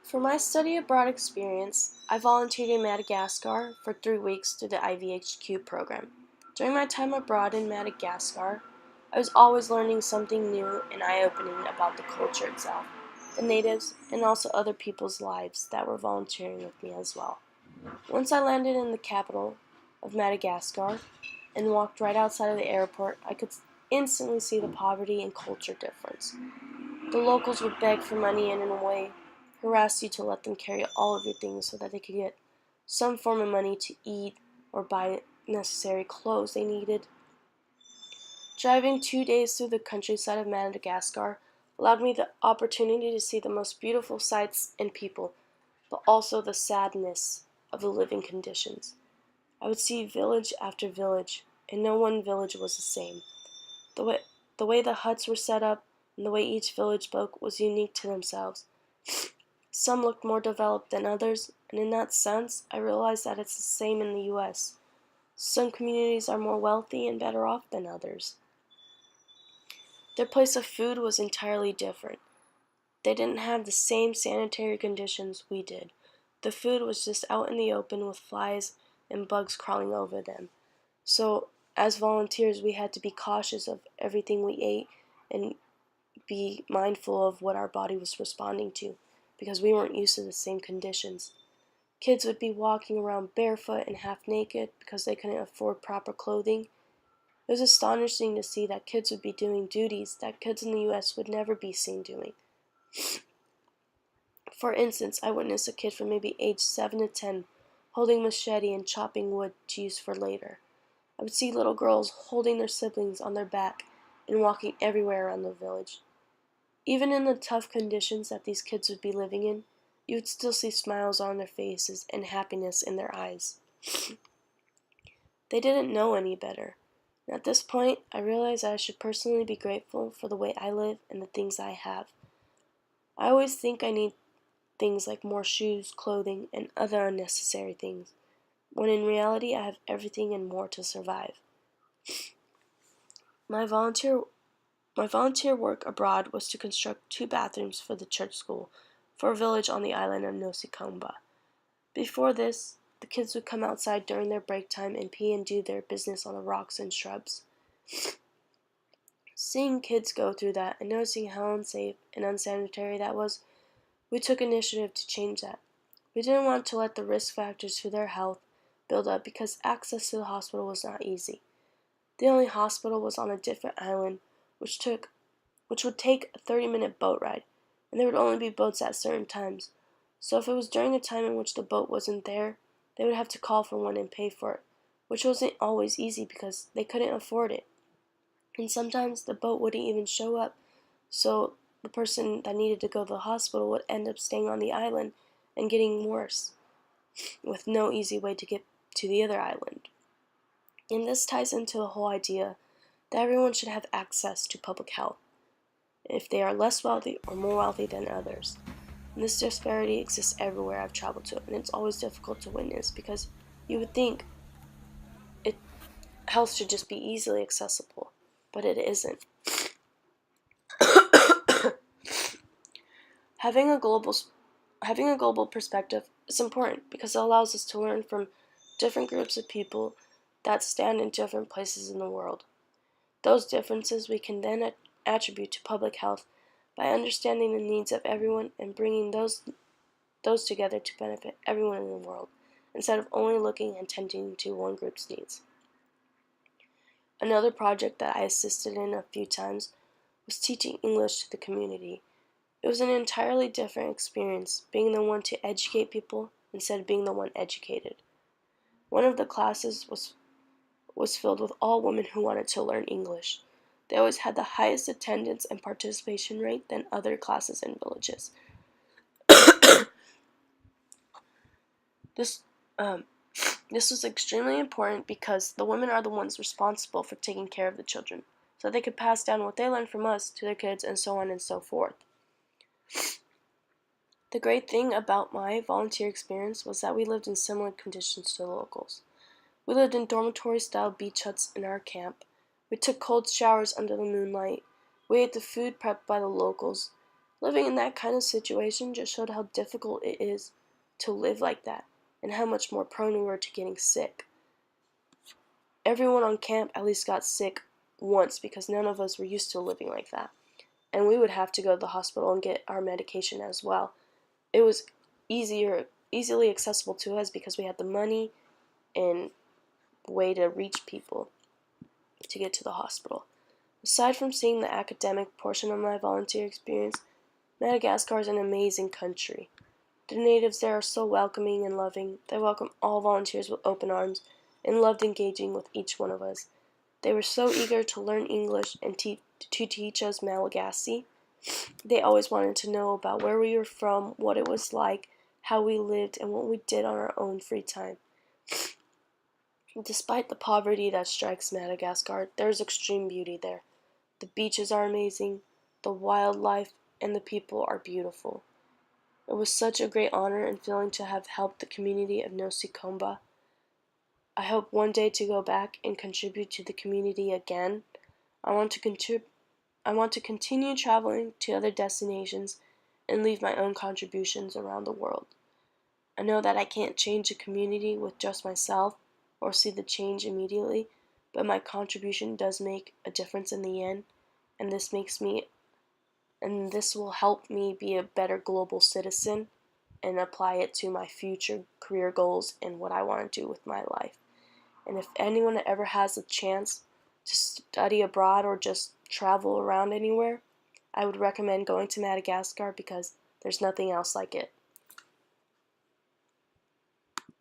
For my study abroad experience, I volunteered in Madagascar for 3 weeks through the IVHQ program. During my time abroad in Madagascar, I was always learning something new and eye-opening about the culture itself, the natives, and also other people's lives that were volunteering with me as well. Once I landed in the capital of Madagascar and walked right outside of the airport, I could instantly see the poverty and culture difference. The locals would beg for money and, in a way, harass you to let them carry all of your things so that they could get some form of money to eat or buy necessary clothes they needed. Driving 2 days through the countryside of Madagascar allowed me the opportunity to see the most beautiful sights and people, but also the sadness of the living conditions. I would see village after village, and no one village was the same. The way the huts were set up and the way each village spoke was unique to themselves. Some looked more developed than others, and in that sense, I realized that it's the same in the US. Some communities are more wealthy and better off than others. Their place of food was entirely different. They didn't have the same sanitary conditions we did. The food was just out in the open with flies and bugs crawling over them. So, as volunteers, we had to be cautious of everything we ate and be mindful of what our body was responding to, because we weren't used to the same conditions. Kids would be walking around barefoot and half naked because they couldn't afford proper clothing. It was astonishing to see that kids would be doing duties that kids in the US would never be seen doing. For instance, I witnessed a kid from maybe age 7 to 10 holding a machete and chopping wood to use for later. I would see little girls holding their siblings on their back and walking everywhere around the village. Even in the tough conditions that these kids would be living in, you would still see smiles on their faces and happiness in their eyes. They didn't know any better. And at this point, I realized that I should personally be grateful for the way I live and the things I have. I always think I need things like more shoes, clothing, and other unnecessary things, when in reality I have everything and more to survive. My volunteer work abroad was to construct 2 bathrooms for the church school for a village on the island of Nosikomba. Before this, the kids would come outside during their break time and pee and do their business on the rocks and shrubs. Seeing kids go through that and noticing how unsafe and unsanitary that was, we took initiative to change that. We didn't want to let the risk factors to their health build up because access to the hospital was not easy. The only hospital was on a different island, which would take a 30-minute boat ride, and there would only be boats at certain times. So if it was during a time in which the boat wasn't there, they would have to call for one and pay for it, which wasn't always easy because they couldn't afford it. And sometimes the boat wouldn't even show up, so the person that needed to go to the hospital would end up staying on the island and getting worse, with no easy way to get to the other island. And this ties into the whole idea that everyone should have access to public health, if they are less wealthy or more wealthy than others. And this disparity exists everywhere I've traveled to, and it's always difficult to witness because you would think health should just be easily accessible, but it isn't. Having a global perspective is important because it allows us to learn from different groups of people that stand in different places in the world. Those differences we can then attribute to public health by understanding the needs of everyone and bringing those together to benefit everyone in the world, instead of only looking and tending to one group's needs. Another project that I assisted in a few times was teaching English to the community. It was an entirely different experience, being the one to educate people instead of being the one educated. One of the classes was filled with all women who wanted to learn English. They always had the highest attendance and participation rate than other classes in villages. This was extremely important because the women are the ones responsible for taking care of the children, so they could pass down what they learned from us to their kids and so on and so forth. The great thing about my volunteer experience was that we lived in similar conditions to the locals. We lived in dormitory-style beach huts in our camp. We took cold showers under the moonlight. We ate the food prepped by the locals. Living in that kind of situation just showed how difficult it is to live like that, and how much more prone we were to getting sick. Everyone on camp at least got sick once because none of us were used to living like that. And we would have to go to the hospital and get our medication as well. It was easily accessible to us because we had the money and way to reach people to get to the hospital. Aside from seeing the academic portion of my volunteer experience, Madagascar is an amazing country. The natives there are so welcoming and loving. They welcome all volunteers with open arms and loved engaging with each one of us. They were so eager to learn English and to teach us Malagasy. They always wanted to know about where we were from, what it was like, how we lived, and what we did on our own free time. Despite the poverty that strikes Madagascar, there is extreme beauty there. The beaches are amazing, the wildlife, and the people are beautiful. It was such a great honor and feeling to have helped the community of Nosikomba. I hope one day to go back and contribute to the community again. I want to continue traveling to other destinations and leave my own contributions around the world. I know that I can't change a community with just myself or see the change immediately, but my contribution does make a difference in the end, and this will help me be a better global citizen and apply it to my future career goals and what I want to do with my life. And if anyone ever has a chance to study abroad or just travel around anywhere, I would recommend going to Madagascar because there's nothing else like it.